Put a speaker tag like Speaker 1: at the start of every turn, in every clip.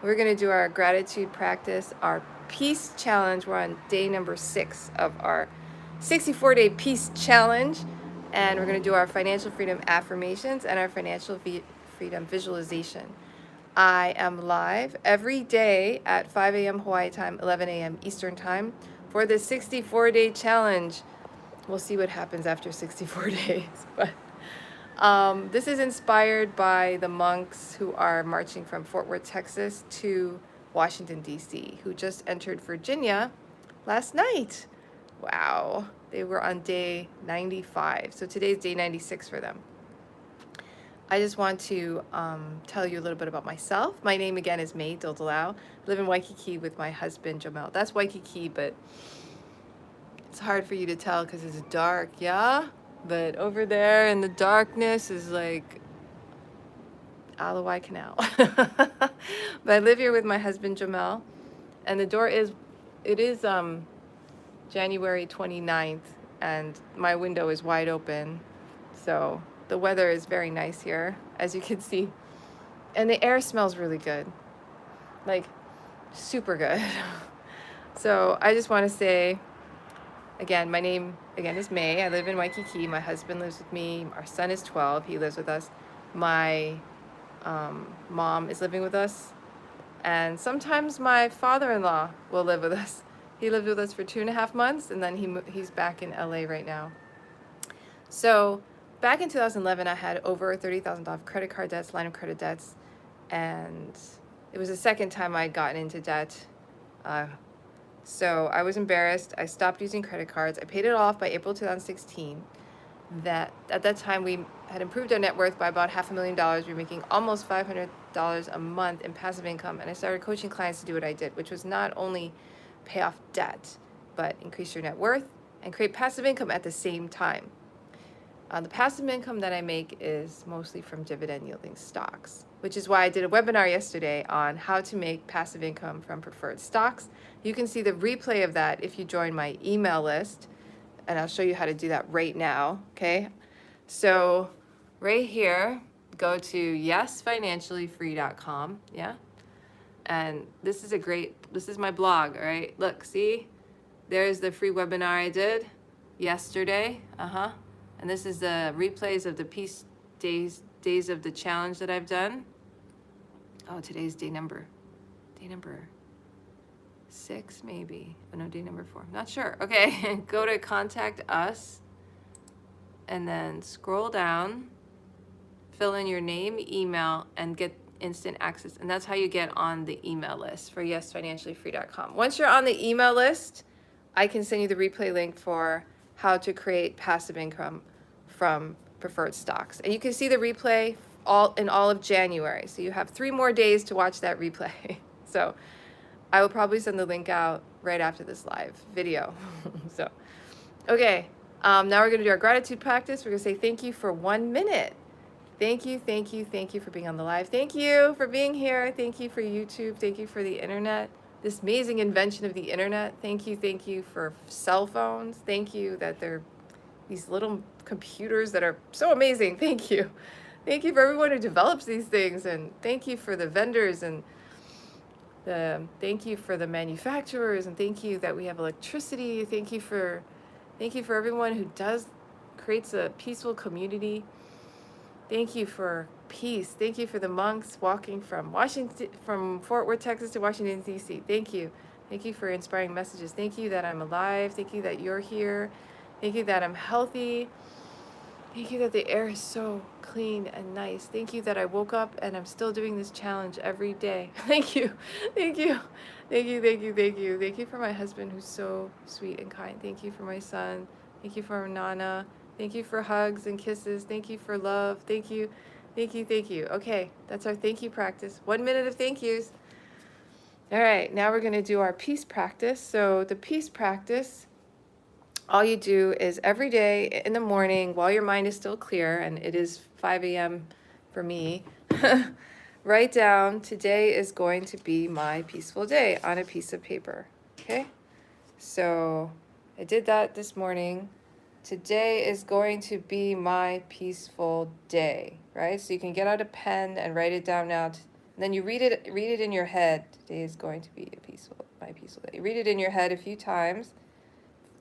Speaker 1: We're going to do our gratitude practice, our peace challenge. We're on day number 6 of our 64-day peace challenge. And we're going to do our financial freedom affirmations and our financial freedom visualization. I am live every day at 5 a.m. Hawaii time, 11 a.m. Eastern time for the 64-day challenge. We'll see what happens after 64 days. But this is inspired by the monks who are marching from Fort Worth, Texas to Washington, D.C., who just entered Virginia last night. Wow. They were on day 95. So today's day 96 for them. I just want to tell you a little bit about myself. My name again is May Dildalau. I live in Waikiki with my husband, Jamel. That's Waikiki, but it's hard for you to tell because it's dark, yeah? But over there in the darkness is like Alawai Canal. But I live here with my husband, Jamel. And the door is, it is January 29th, and my window is wide open. So the weather is very nice here, as you can see. And the air smells really good. Like, super good. So I just want to say, again, my name, again, is May. I live in Waikiki. My husband lives with me. Our son is 12. He lives with us. My mom is living with us. And sometimes my father-in-law will live with us. He lived with us for 2.5 months, and then he's back in LA right now. So back in 2011, I had over $30,000 credit card debts, line of credit debts, and it was the second time I'd gotten into debt. So I was embarrassed. I stopped using credit cards. I paid it off by April 2016. At that time, we had improved our net worth by about $500,000. We were making almost $500 a month in passive income, and I started coaching clients to do what I did, which was not only pay off debt, but increase your net worth and create passive income at the same time. The passive income that I make is mostly from dividend yielding stocks, which is why I did a webinar yesterday on how to make passive income from preferred stocks. You can see the replay of that if you join my email list, and I'll show you how to do that right now, okay? So right here, go to yesfinanciallyfree.com, yeah? And this is my blog, all right? Look, see? There's the free webinar I did yesterday, and this is the replays of the peace days of the challenge that I've done. Oh, today's day number 6, maybe. Oh, no, day number 4. Not sure. Okay, go to Contact Us, and then scroll down, fill in your name, email, and get instant access. And that's how you get on the email list for yesfinanciallyfree.com. Once you're on the email list, I can send you the replay link for how to create passive income from preferred stocks. And you can see the replay all of January. So you have 3 more days to watch that replay. So I will probably send the link out right after this live video. So, okay, now we're going to do our gratitude practice. We're going to say thank you for 1 minute. Thank you, thank you, thank you for being on the live. Thank you for being here. Thank you for YouTube. Thank you for the internet, this amazing invention of the internet. Thank you for cell phones. Thank you that they're these little computers that are so amazing. Thank you. Thank you for everyone who develops these things, and thank you for the vendors, and thank you for the manufacturers, and thank you that we have electricity. Thank you for everyone who creates a peaceful community. Thank you for peace. Thank you for the monks walking from Fort Worth, Texas to Washington, D.C. Thank you. Thank you for inspiring messages. Thank you that I'm alive. Thank you that you're here. Thank you that I'm healthy. Thank you that the air is so clean and nice. Thank you that I woke up and I'm still doing this challenge every day. Thank you. Thank you. Thank you, thank you, thank you. Thank you for my husband who's so sweet and kind. Thank you for my son. Thank you for Nana. Thank you for hugs and kisses. Thank you for love. Thank you. Thank you, thank you. Okay, that's our thank you practice. 1 minute of thank yous. All right, now we're going to do our peace practice. So the peace practice, all you do is every day in the morning while your mind is still clear, and it is 5 a.m. for me, write down, today is going to be my peaceful day on a piece of paper, okay? So I did that this morning. Today is going to be my peaceful day, right? So you can get out a pen and write it down now. And then you read it in your head. Today is going to be my peaceful day. You read it in your head a few times,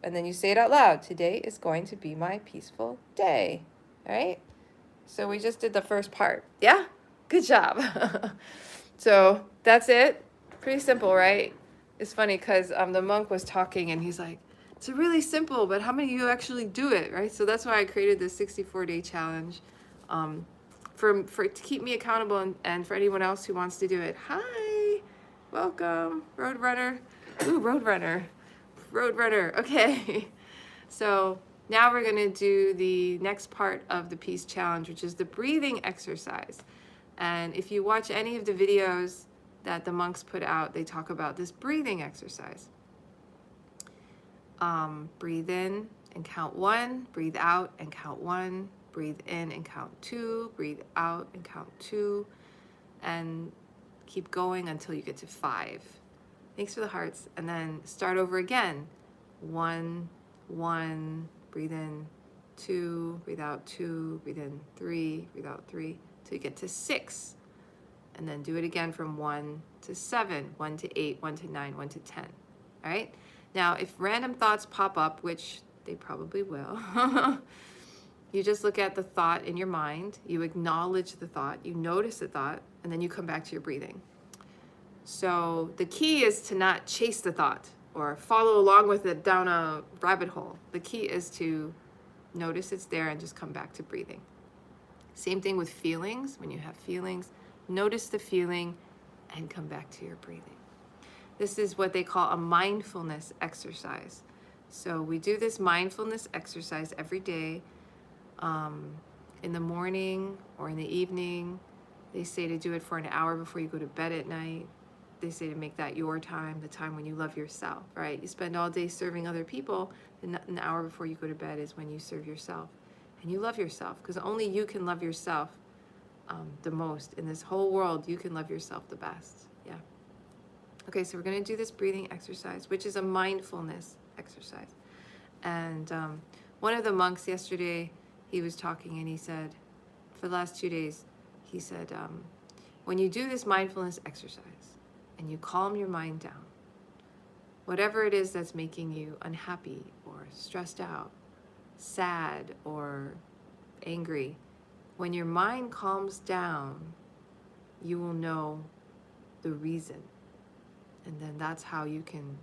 Speaker 1: and then you say it out loud. Today is going to be my peaceful day. All right? So we just did the first part. Yeah? Good job. So that's it. Pretty simple, right? It's funny because the monk was talking and he's like, it's really simple, but how many of you actually do it, right? So that's why I created this 64-day challenge to keep me accountable and for anyone else who wants to do it. Hi, welcome, Roadrunner. Ooh, Roadrunner. Okay. So now we're going to do the next part of the peace challenge, which is the breathing exercise. And if you watch any of the videos that the monks put out, they talk about this breathing exercise. Breathe in and count 1, breathe out and count 1, breathe in and count 2, breathe out and count 2, and keep going until you get to 5. Thanks for the hearts. And then start over again. 1, 1, breathe in, 2, breathe out 2, breathe in 3, breathe out 3, till you get to 6. And then do it again from 1 to 7, 1 to 8, 1 to 9, 1 to 10. All right? Now, if random thoughts pop up, which they probably will, you just look at the thought in your mind, you acknowledge the thought, you notice the thought, and then you come back to your breathing. So the key is to not chase the thought or follow along with it down a rabbit hole. The key is to notice it's there and just come back to breathing. Same thing with feelings. When you have feelings, notice the feeling and come back to your breathing. This is what they call a mindfulness exercise. So we do this mindfulness exercise every day, in the morning or in the evening. They say to do it for an hour before you go to bed at night. They say to make that your time, the time when you love yourself, right? You spend all day serving other people, and an hour before you go to bed is when you serve yourself. And you love yourself, because only you can love yourself the most. In this whole world, you can love yourself the best. Yeah. Okay, so we're going to do this breathing exercise, which is a mindfulness exercise. And one of the monks yesterday, he was talking and he said, for the last 2 days, he said, when you do this mindfulness exercise and you calm your mind down, whatever it is that's making you unhappy or stressed out, sad or angry, when your mind calms down, you will know the reason. And then that's how you can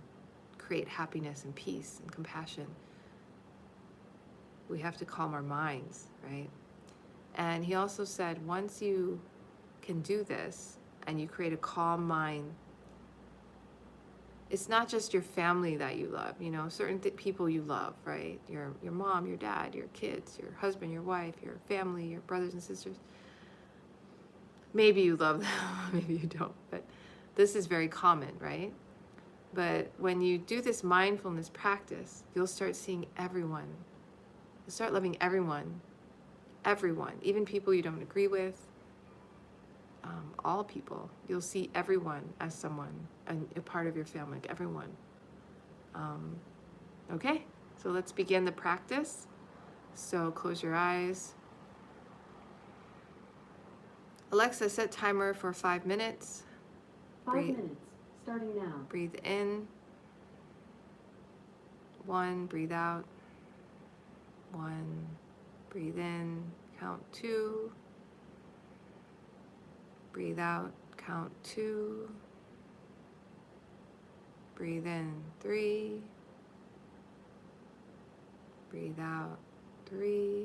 Speaker 1: create happiness and peace and compassion. We have to calm our minds, right? And he also said, once you can do this and you create a calm mind, it's not just your family that you love, you know, certain people you love, right? Your mom, your dad, your kids, your husband, your wife, your family, your brothers and sisters. Maybe you love them, maybe you don't, but this is very common, right? But when you do this mindfulness practice, you'll start seeing everyone. You'll start loving everyone, even people you don't agree with, all people. You'll see everyone as someone, a part of your family, like everyone. Okay, so let's begin the practice. So close your eyes. Alexa, set timer for 5 minutes.
Speaker 2: 5 minutes, starting now.
Speaker 1: Breathe in. 1, breathe out. 1, breathe in, count 2. Breathe out, count 2. Breathe in, 3. Breathe out, 3.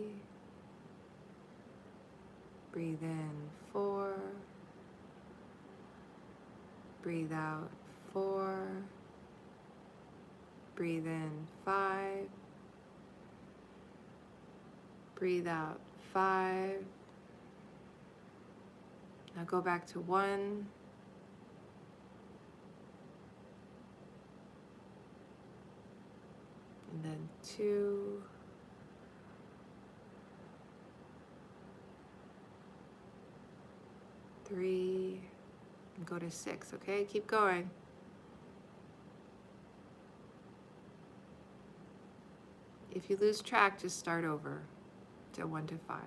Speaker 1: Breathe in, 4. Breathe out, 4. Breathe in, 5. Breathe out, 5. Now go back to 1. And then 2. 3. And go to 6, okay? Keep going. If you lose track, just start over to 1 to 5.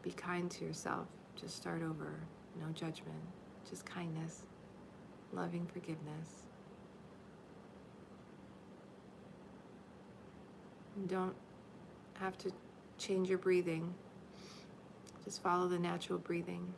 Speaker 1: Be kind to yourself. Just start over. No judgment, just kindness, loving forgiveness. You don't have to change your breathing. Just follow the natural breathing.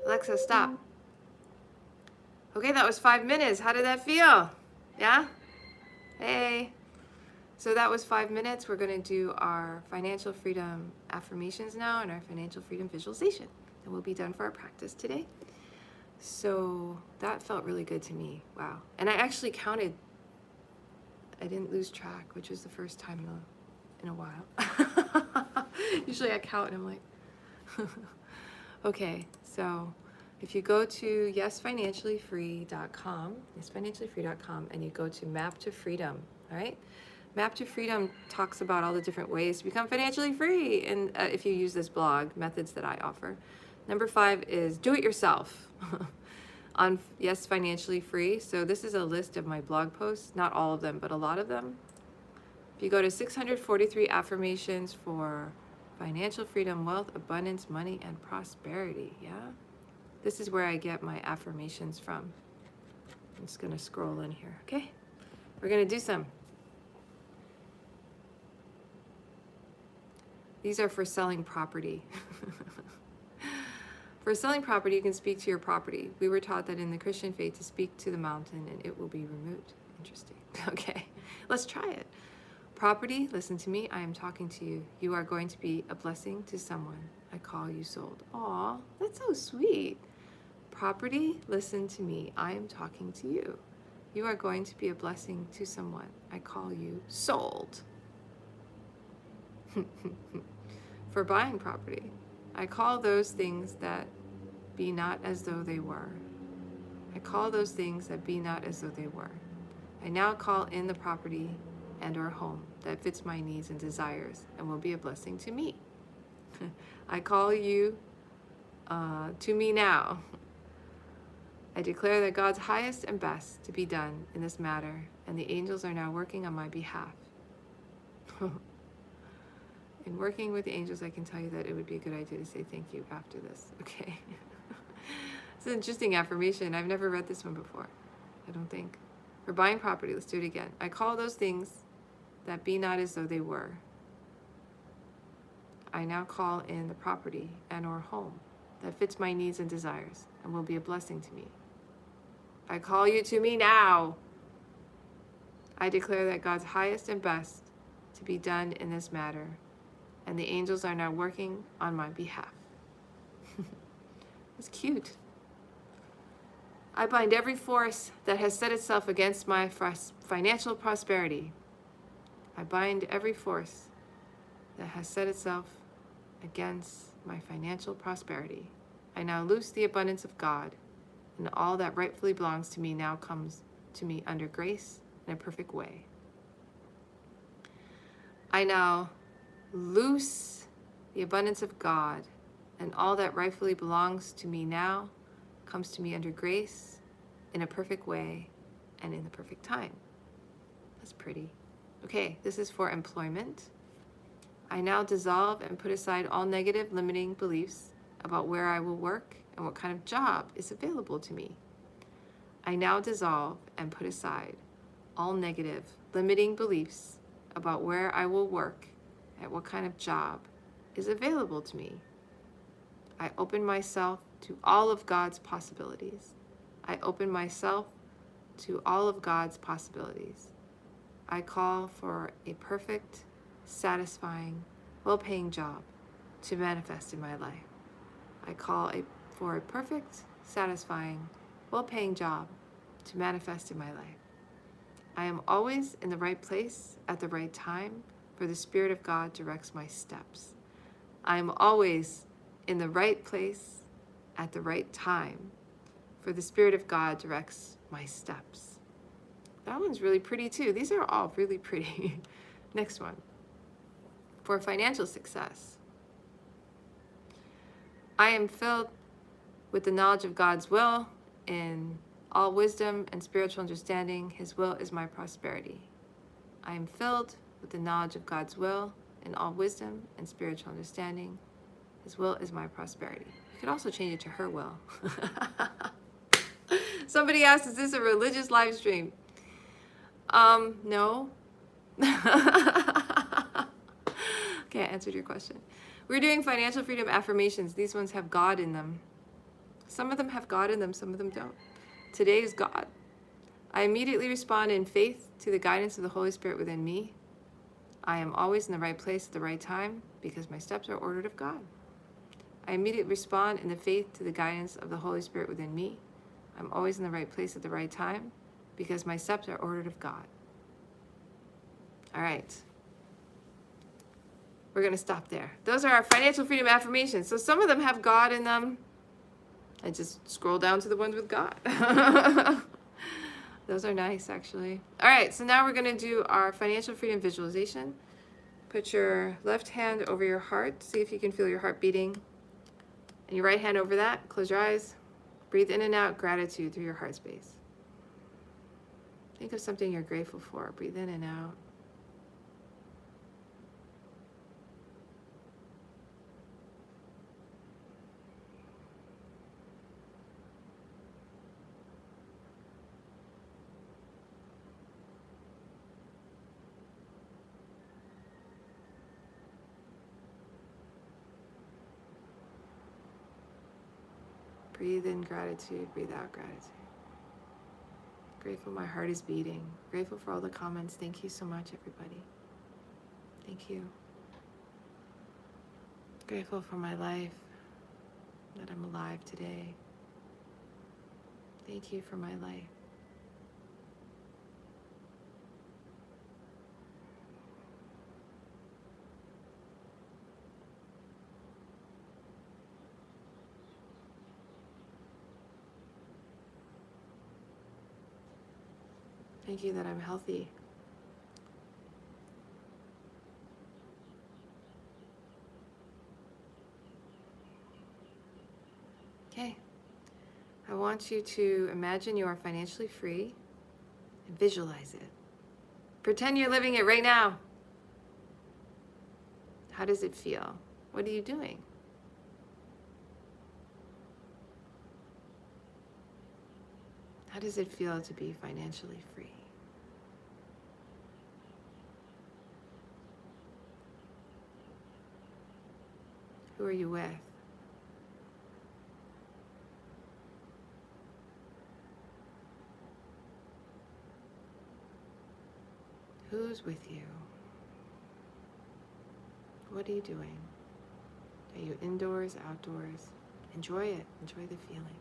Speaker 1: Alexa, stop. Okay, that was 5 minutes. How did that feel? Yeah? Hey. So that was 5 minutes. We're going to do our financial freedom affirmations now and our financial freedom visualization. And we'll be done for our practice today. So that felt really good to me. Wow. And I actually counted. I didn't lose track, which was the first time in a while. Usually I count and I'm like, okay, so if you go to yesfinanciallyfree.com, yesfinanciallyfree.com, and you go to Map to Freedom, all right? Map to Freedom talks about all the different ways to become financially free, and if you use this blog, methods that I offer. Number 5 is do it yourself on Yes Financially Free. So this is a list of my blog posts, not all of them, but a lot of them. If you go to 643 affirmations for financial freedom, wealth, abundance, money, and prosperity, yeah? This is where I get my affirmations from. I'm just gonna scroll in here, okay? We're gonna do some. These are for selling property. For selling property, you can speak to your property. We were taught that in the Christian faith to speak to the mountain and it will be removed. Interesting. Okay, let's try it. Property, listen to me. I am talking to you. You are going to be a blessing to someone. I call you sold. Aw, that's so sweet. Property, listen to me. I am talking to you. You are going to be a blessing to someone. I call you sold. For buying property, I call those things that be not as though they were. I call those things that be not as though they were. I now call in the property and or home that fits my needs and desires and will be a blessing to me. I call you to me now. I declare that God's highest and best to be done in this matter, and the angels are now working on my behalf. In working with the angels, I can tell you that it would be a good idea to say thank you after this. Okay. It's an interesting affirmation. I've never read this one before, I don't think. For buying property, let's do it again. I call those things that be not as though they were. I now call in the property and or home that fits my needs and desires and will be a blessing to me. I call you to me now. I declare that God's highest and best to be done in this matter, and the angels are now working on my behalf. It's cute. I bind every force that has set itself against my financial prosperity. I bind every force that has set itself against my financial prosperity. I now loose the abundance of God, and all that rightfully belongs to me now comes to me under grace in a perfect way. I now loose the abundance of God, and all that rightfully belongs to me now comes to me under grace in a perfect way and in the perfect time. That's pretty. Okay, this is for employment. I now dissolve and put aside all negative limiting beliefs about where I will work and what kind of job is available to me. I now dissolve and put aside all negative limiting beliefs about where I will work and what kind of job is available to me. I open myself to all of God's possibilities. I open myself to all of God's possibilities. I call for a perfect, satisfying, well-paying job to manifest in my life. I call for a perfect, satisfying, well-paying job to manifest in my life. I am always in the right place at the right time, for the Spirit of God directs my steps. I am always in the right place at the right time, for the Spirit of God directs my steps. That one's really pretty too. These are all really pretty. Next one. For financial success. I am filled with the knowledge of God's will in all wisdom and spiritual understanding. His will is my prosperity. I am filled with the knowledge of God's will in all wisdom and spiritual understanding. His will is my prosperity. You could also change it to her will. Somebody asked, is this a religious live stream? No. Okay, I answered your question. We're doing financial freedom affirmations. These ones have God in them. Some of them have God in them, some of them don't. Today is God. I immediately respond in faith to the guidance of the Holy Spirit within me. I am always in the right place at the right time because my steps are ordered of God. I immediately respond in the faith to the guidance of the Holy Spirit within me. I'm always in the right place at the right time because my steps are ordered of God. All right. We're going to stop there. Those are our financial freedom affirmations. So some of them have God in them. I just scroll down to the ones with God. Those are nice, actually. All right, so now we're going to do our financial freedom visualization. Put your left hand over your heart. See if you can feel your heart beating. And your right hand over that. Close your eyes. Breathe in and out gratitude through your heart space. Think of something you're grateful for. Breathe in and out. Breathe in gratitude, breathe out gratitude. Grateful my heart is beating. Grateful for all the comments. Thank you so much, everybody. Thank you. Grateful for my life, that I'm alive today. Thank you for my life. Thank you that I'm healthy. Okay. I want you to imagine you are financially free and visualize it. Pretend you're living it right now. How does it feel? What are you doing? How does it feel to be financially free? Who are you with? Who's with you? What are you doing? Are you indoors, outdoors? Enjoy it. Enjoy the feeling.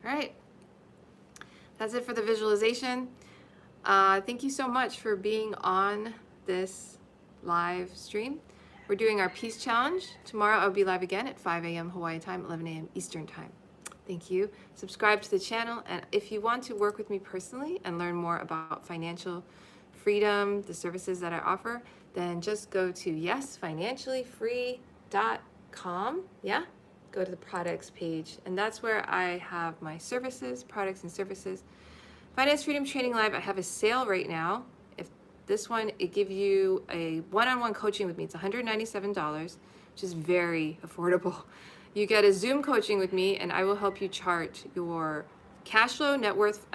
Speaker 1: All right. That's it for the visualization. Thank you so much for being on this live stream. We're doing our Peace Challenge. Tomorrow I'll be live again at 5 a.m. Hawaii time, 11 a.m. Eastern time. Thank you. Subscribe to the channel. And if you want to work with me personally and learn more about financial freedom, the services that I offer, then just go to yesfinanciallyfree.com. Yeah? Go to the products page. And that's where I have my services, products and services. Finance Freedom Training Live, I have a sale right now. If this one, it gives you a one-on-one coaching with me. It's $197, which is very affordable. You get a Zoom coaching with me, and I will help you chart your cash flow, net worth.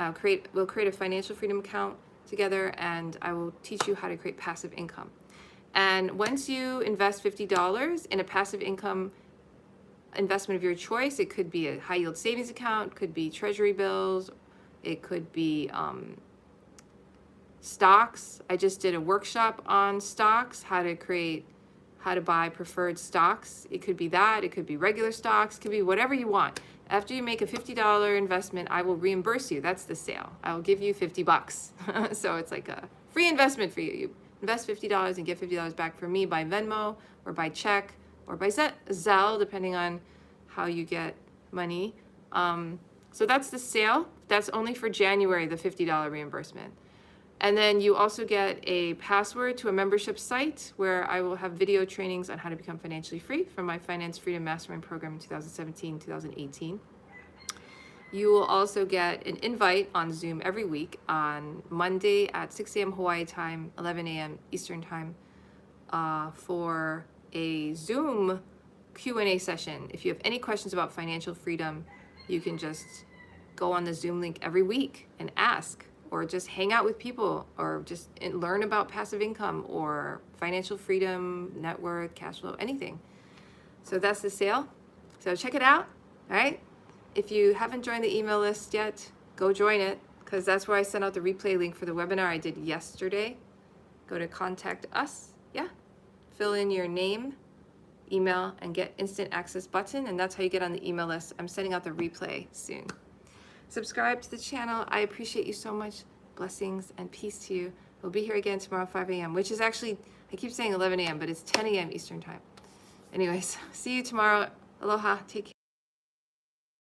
Speaker 1: We'll create a financial freedom account together, and I will teach you how to create passive income. And once you invest $50 in a passive income investment of your choice, it could be a high yield savings account, could be treasury bills, it could be stocks. I just did a workshop on stocks, how to buy preferred stocks. It could be that, it could be regular stocks, it could be whatever you want. After you make a $50 investment, I will reimburse you. That's the sale. I will give you $50. So it's like a free investment for you. You invest $50 and get $50 back from me by Venmo or by check or by Zelle, depending on how you get money. So that's the sale. That's only for January, the $50 reimbursement. And then you also get a password to a membership site where I will have video trainings on how to become financially free from my Finance Freedom Mastermind program in 2017, 2018. You will also get an invite on Zoom every week on Monday at 6 a.m. Hawaii time, 11 a.m. Eastern time, for a Zoom Q&A session. If you have any questions about financial freedom, you can just go on the Zoom link every week and ask, or just hang out with people, or just learn about passive income or financial freedom, net worth, cash flow, anything. So that's the sale. So check it out, all right? If you haven't joined the email list yet, go join it, because that's where I sent out the replay link for the webinar I did yesterday. Go to Contact Us, yeah. Fill in your name, email, and get instant access button, and that's how you get on the email list. I'm sending out the replay soon. Subscribe to the channel. I appreciate you so much. Blessings and peace to you. We'll be here again tomorrow, 5 a.m., which is actually, I keep saying 11 a.m., but it's 10 a.m. Eastern time. Anyways, see you tomorrow. Aloha. Take care.